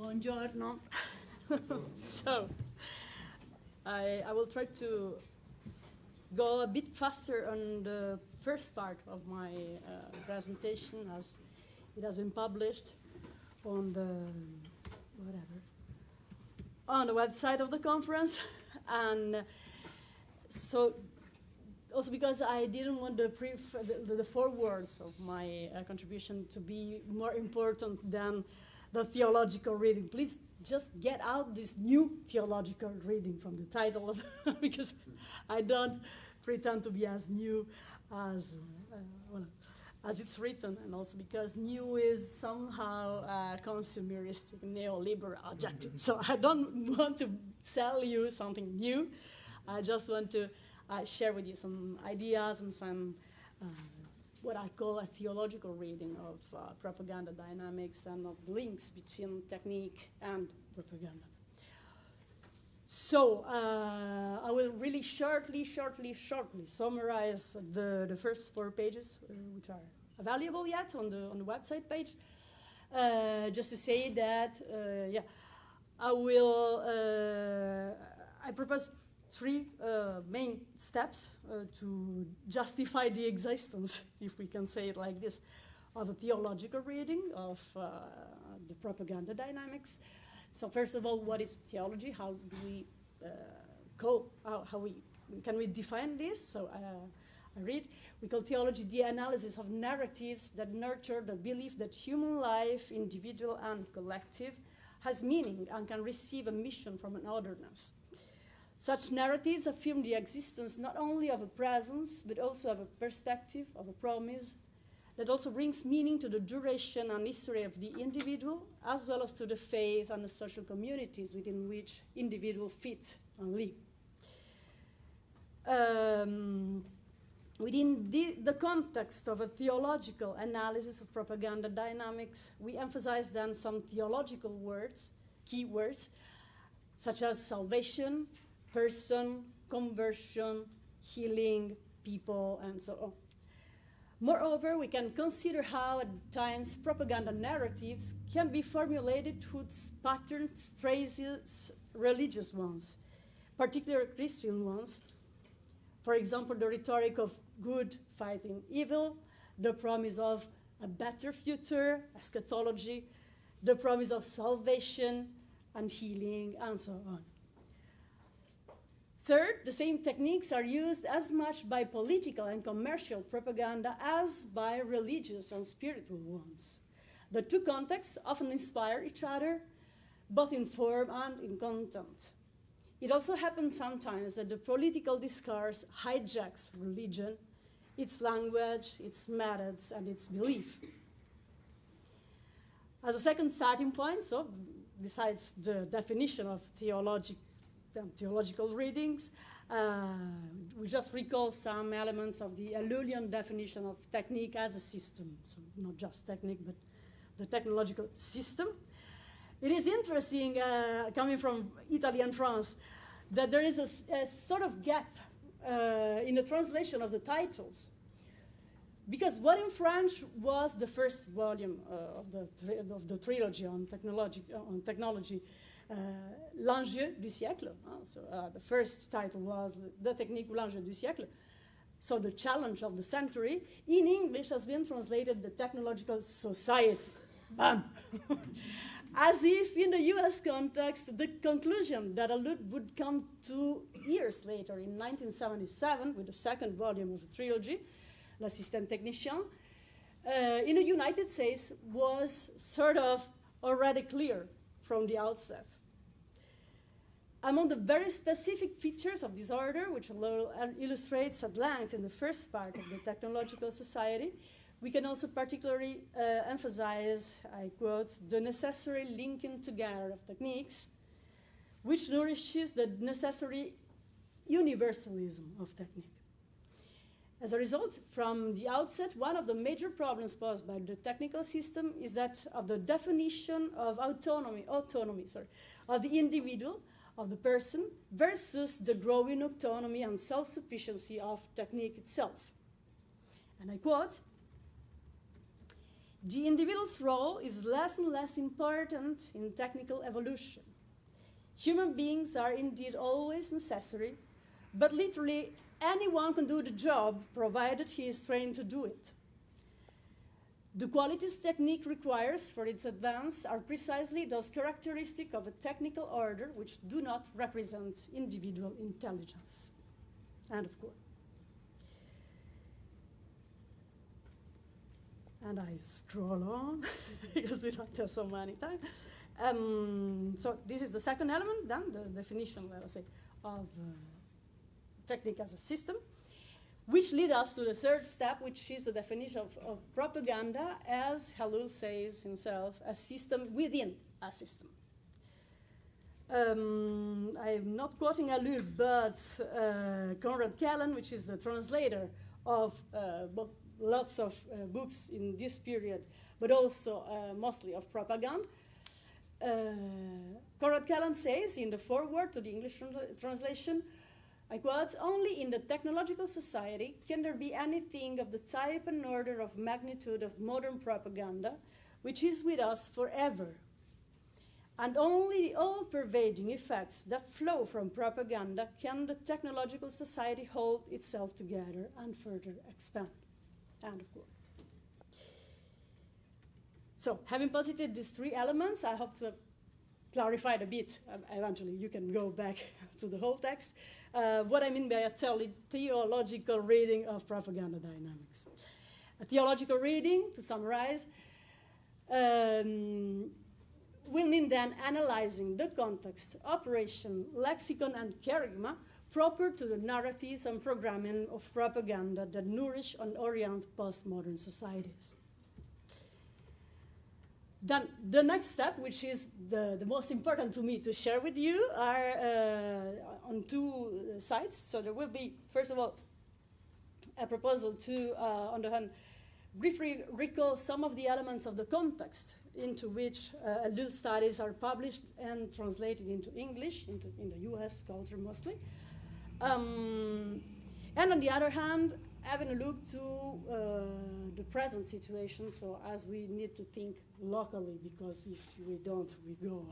Buongiorno. So, I will try to go a bit faster on the first part of my presentation, as it has been published on the on the website of the conference, and so also because I didn't want the forewords of my contribution to be more important than the theological reading. Please just get out this new theological reading from the title, because I don't pretend to be as new as it's written, and also because new is somehow a consumeristic neoliberal adjective. So I don't want to sell you something new. I just want to share with you some ideas and some what I call a theological reading of propaganda dynamics and of links between technique and propaganda. So I will really shortly summarize the first 4 pages, which are available yet on the website page. Just to say that, I propose 3 main steps to justify the existence, if we can say it like this, of a theological reading of the propaganda dynamics. So first of all, what is theology? How do we can we define this? So I read, we call theology the analysis of narratives that nurture the belief that human life, individual and collective, has meaning and can receive a mission from an otherness. Such narratives affirm the existence not only of a presence, but also of a perspective, of a promise, that also brings meaning to the duration and history of the individual, as well as to the faith and the social communities within which individuals fit and live. Within the context of a theological analysis of propaganda dynamics, we emphasize then some theological words, key words, such as salvation, person, conversion, healing, people, and so on. Moreover, we can consider how at times propaganda narratives can be formulated whose patterns traces religious ones, particularly Christian ones. For example, the rhetoric of good fighting evil, the promise of a better future, eschatology, the promise of salvation and healing, and so on. Third, the same techniques are used as much by political and commercial propaganda as by religious and spiritual ones. The two contexts often inspire each other, both in form and in content. It also happens sometimes that the political discourse hijacks religion, its language, its methods, and its belief. As a second starting point, so besides the definition of theological readings, we just recall some elements of the Ellulian definition of technique as a system. So not just technique, but the technological system. It is interesting, coming from Italy and France, that there is a sort of gap in the translation of the titles. Because what in French was the first volume of the trilogy on technology, L'enjeu du siècle. So the first title was The Technique ou l'enjeu du siècle. So the challenge of the century. In English has been translated The Technological Society. Bam! As if in the US context, the conclusion that Ellul would come 2 years later, in 1977, with the second volume of the trilogy, L'Assistant Technicien, in the United States was sort of already clear from the outset. Among the very specific features of this order, which Ellul illustrates at length in the first part of the Technological Society, we can also particularly emphasize, I quote, the necessary linking together of techniques, which nourishes the necessary universalism of technique. As a result, from the outset, one of the major problems posed by the technical system is that of the definition of autonomy of the individual, of the person, versus the growing autonomy and self-sufficiency of technique itself. And I quote, The individual's role is less and less important in technical evolution. Human beings are indeed always necessary, but literally anyone can do the job provided he is trained to do it. The qualities technique requires for its advance are precisely those characteristics of a technical order which do not represent individual intelligence. End of quote. And I scroll on because we don't have so many time. So this is the second element, then the definition, let us say, of technique as a system, which leads us to the third step, which is the definition of propaganda, as Ellul says himself, a system within a system. I'm not quoting Ellul, but Konrad Kellen, which is the translator of lots of books in this period, but also mostly of propaganda. Konrad Kellen says in the foreword to the English translation, I quote, "Only in the technological society can there be anything of the type and order of magnitude of modern propaganda, which is with us forever. And only the all-pervading effects that flow from propaganda can the technological society hold itself together and further expand." End of quote. So, having posited these three elements, I hope to have clarified a bit. Eventually, you can go back to the whole text. What I mean by a theological reading of propaganda dynamics. A theological reading, to summarize, will mean then analyzing the context, operation, lexicon, and charisma proper to the narratives and programming of propaganda that nourish and orient postmodern societies. Then the next step, which is the most important to me to share with you, are on two sides. So there will be, first of all, a proposal to, on the hand, briefly recall some of the elements of the context into which Ellul studies are published and translated into English, in the US culture mostly. And on the other hand, having a look to the present situation, so as we need to think locally, because if we don't, we go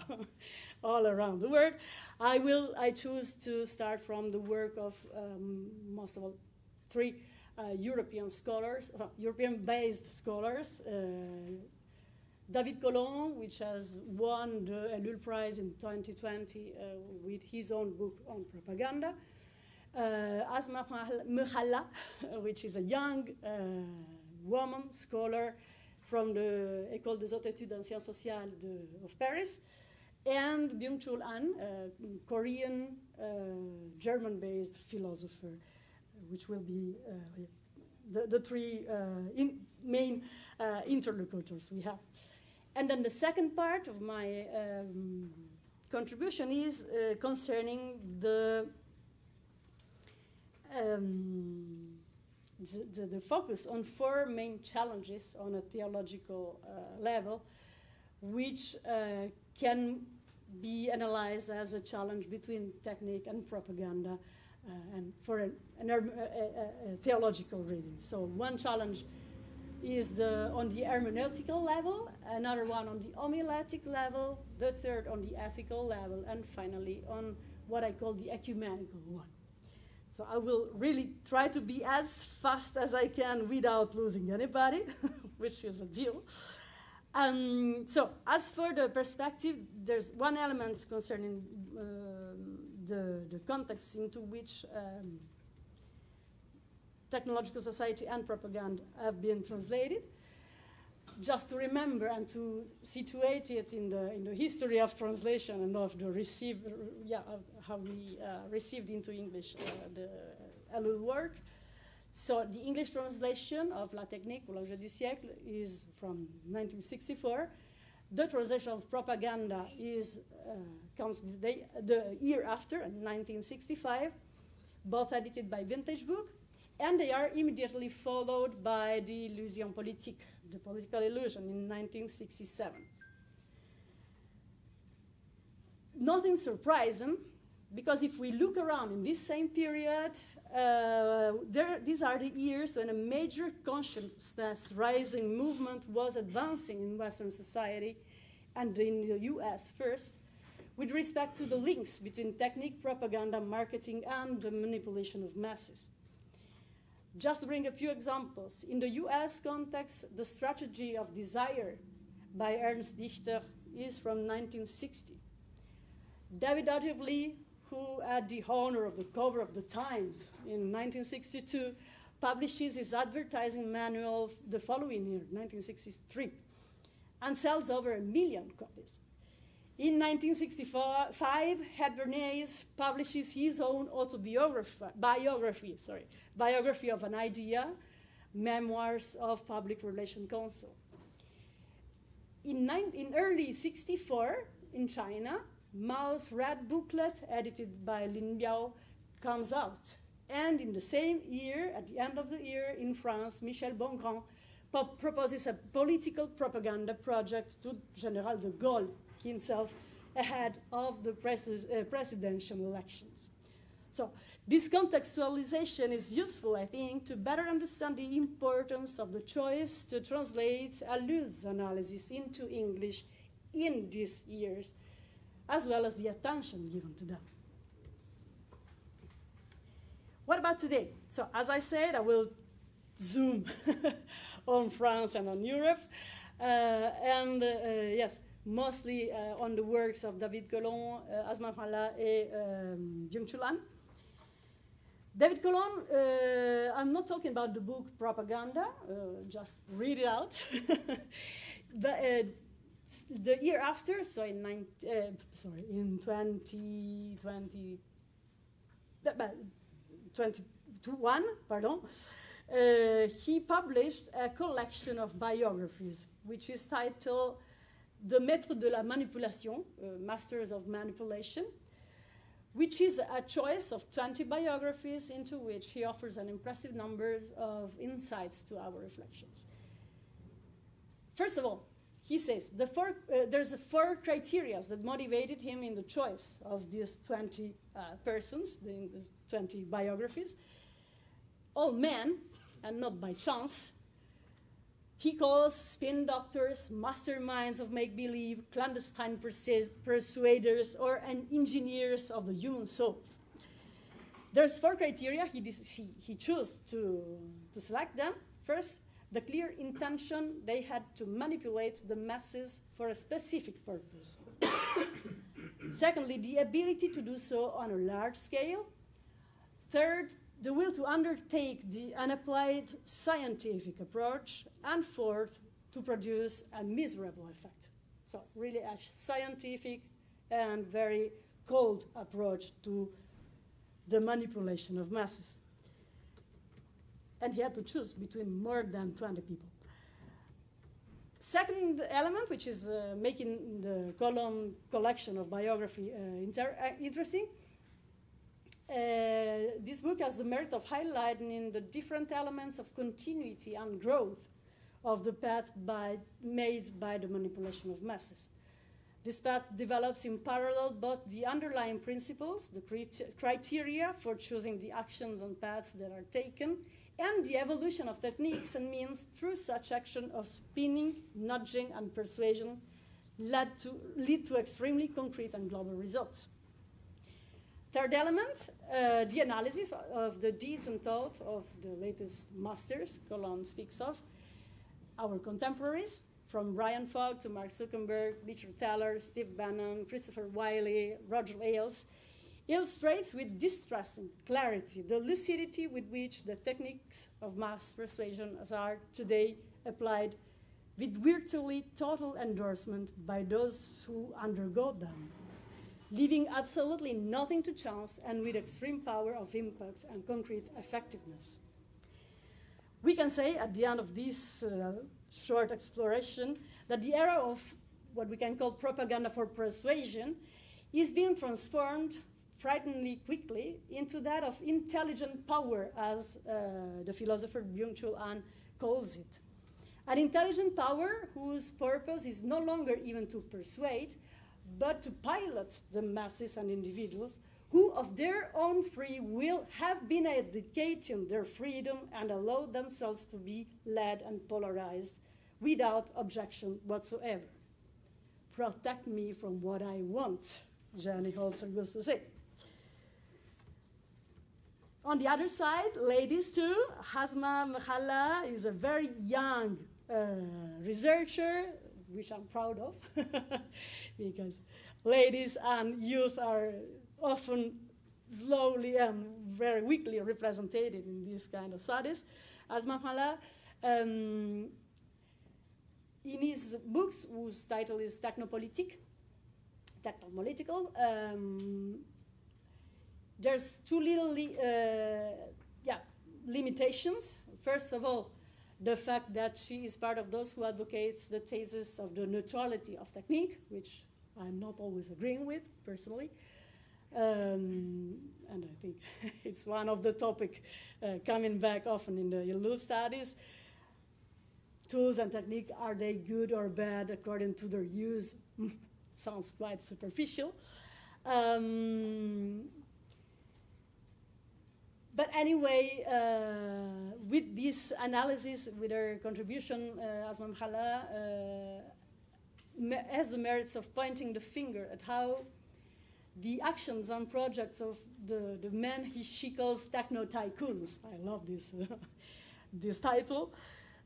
all around the world. I choose to start from the work of most of all three European scholars, European-based scholars. David Colomb, which has won the Ellul Prize in 2020 with his own book on propaganda. Asma Mehalla, which is a young woman scholar from the École des Hautes Études en Sciences Sociales of Paris, and Byung-Chul An, a Korean, German-based philosopher, which will be the three main interlocutors we have. And then the second part of my contribution is concerning the focus on four main challenges on a theological level, which can be analyzed as a challenge between technique and propaganda, and for a theological reading. So one challenge is on the hermeneutical level, another one on the homiletic level, the third on the ethical level, and finally on what I call the ecumenical one. So I will really try to be as fast as I can without losing anybody, which is a deal. So as for the perspective, there's one element concerning the context into which technological society and propaganda have been translated. Just to remember and to situate it in the history of translation and of the how we received into English the Ellul work. So the English translation of La Technique ou l'Enjeu du siècle is from 1964. The translation of propaganda comes the year after, in 1965, both edited by Vintage Book, and they are immediately followed by the Illusion Politique, the political illusion, in 1967. Nothing surprising, because if we look around in this same period, these are the years when a major consciousness-raising movement was advancing in Western society, and in the US first, with respect to the links between technique, propaganda, marketing, and the manipulation of masses. Just to bring a few examples, in the US context, the strategy of desire by Ernst Dichter is from 1960. David Ogilvy, who had the honor of the cover of the Times in 1962, publishes his advertising manual the following year, 1963, and sells over 1 million copies. In 1965, Bernays publishes his own biography of an idea, Memoirs of Public Relations Council. In early '64, in China, Mao's Red Booklet, edited by Lin Biao, comes out. And in the same year, at the end of the year, in France, Michel Bongrand proposes a political propaganda project to General de Gaulle himself ahead of the presidential elections. So this contextualization is useful, I think, to better understand the importance of the choice to translate Ellul's analysis into English in these years, as well as the attention given to them. What about today? So as I said, I will zoom on France and on Europe, yes, mostly on the works of David Colon, Asma Mala, and Byung-Chul Han. David Colon, I'm not talking about the book Propaganda, just read it out. The year after, so in 2021, he published a collection of biographies, which is titled The Maîtres de la Manipulation, Masters of Manipulation, which is a choice of 20 biographies into which he offers an impressive number of insights to our reflections. First of all, he says there's 4 criteria that motivated him in the choice of these 20 persons, the 20 biographies. All men, and not by chance. He calls spin doctors, masterminds of make-believe, clandestine persuaders, or engineers of the human soul. There's 4 criteria he chose to select them. First, the clear intention they had to manipulate the masses for a specific purpose. Secondly, the ability to do so on a large scale. Third, the will to undertake an applied scientific approach. And fourth, to produce a miserable effect. So really a scientific and very cold approach to the manipulation of masses. And he had to choose between more than 20 people. Second element, which is making the Colon collection of biography interesting, this book has the merit of highlighting the different elements of continuity and growth of the path made by the manipulation of masses. This path develops in parallel both the underlying principles, the criteria for choosing the actions and paths that are taken, and the evolution of techniques and means through such action of spinning, nudging, and persuasion lead to extremely concrete and global results. Third element, the analysis of the deeds and thought of the latest masters Colon speaks of, our contemporaries, from Brian Fogg to Mark Zuckerberg, Richard Thaler, Steve Bannon, Christopher Wiley, Roger Ailes, illustrates with distressing clarity the lucidity with which the techniques of mass persuasion are today applied with virtually total endorsement by those who undergo them, leaving absolutely nothing to chance and with extreme power of impact and concrete effectiveness. We can say at the end of this short exploration that the era of what we can call propaganda for persuasion is being transformed frighteningly quickly into that of intelligent power, as the philosopher Byung-Chul Han calls it. An intelligent power whose purpose is no longer even to persuade, but to pilot the masses and individuals who of their own free will have been abdicating their freedom and allowed themselves to be led and polarized without objection whatsoever. Protect me from what I want, Jenny Holzer used to say. On the other side, ladies too. Hasma Mekhala is a very young researcher, which I'm proud of, because ladies and youth are often slowly and very weakly represented in these kind of studies. Hasma Mekhala, in his books, whose title is Technopolitical, there's two little limitations. First of all, the fact that she is part of those who advocates the thesis of the neutrality of technique, which I'm not always agreeing with, personally. And I think it's one of the topic coming back often in the Ellul studies. Tools and technique, are they good or bad according to their use? Sounds quite superficial. But anyway, with this analysis, with her contribution, Hasma Mekhala has the merits of pointing the finger at how the actions and projects of the men she calls techno-tycoons. I love this, this title.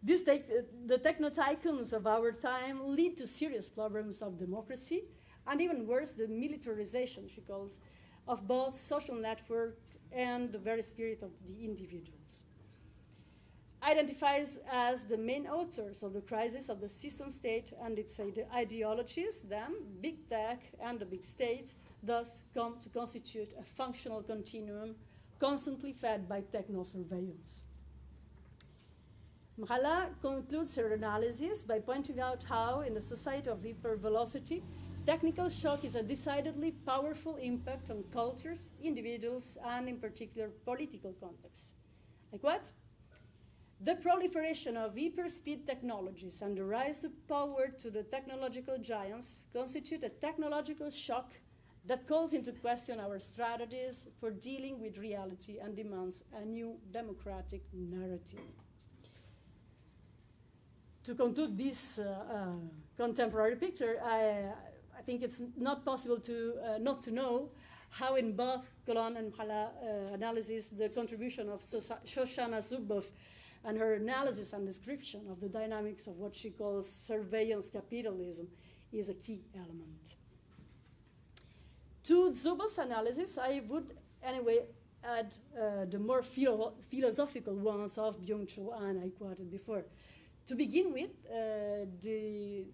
The techno-tycoons of our time lead to serious problems of democracy, and even worse, the militarization, she calls, of both social network and the very spirit of the individuals. Identifies as the main authors of the crisis of the system state and its ideologies, then big tech and the big state thus come to constitute a functional continuum constantly fed by techno-surveillance. Mekhala concludes her analysis by pointing out how, in the society of hypervelocity, technical shock is a decidedly powerful impact on cultures, individuals, and in particular political contexts. Like what? The proliferation of hyperspeed technologies and the rise of power to the technological giants constitute a technological shock that calls into question our strategies for dealing with reality and demands a new democratic narrative. To conclude this contemporary picture, I think it's not possible to not to know how in both Fallon and Mekhala analysis the contribution of Shoshana Zuboff and her analysis and description of the dynamics of what she calls surveillance capitalism is a key element. To Zuboff's analysis, I would anyway add the more philosophical ones of Byung-Chul Han I quoted before. To begin with, the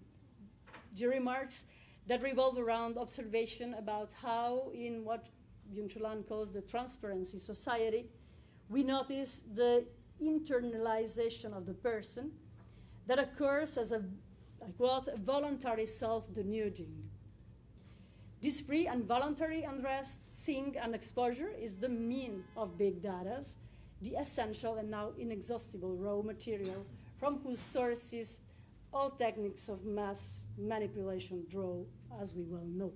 remarks that revolve around observation about how, in what Byung-Chul Han calls the transparency society, we notice the internalization of the person that occurs as a, I quote, a voluntary self-denuding. This free and voluntary unrest, seeing, and exposure is the mean of big data's, the essential and now inexhaustible raw material from whose sources all techniques of mass manipulation draw, as we well know.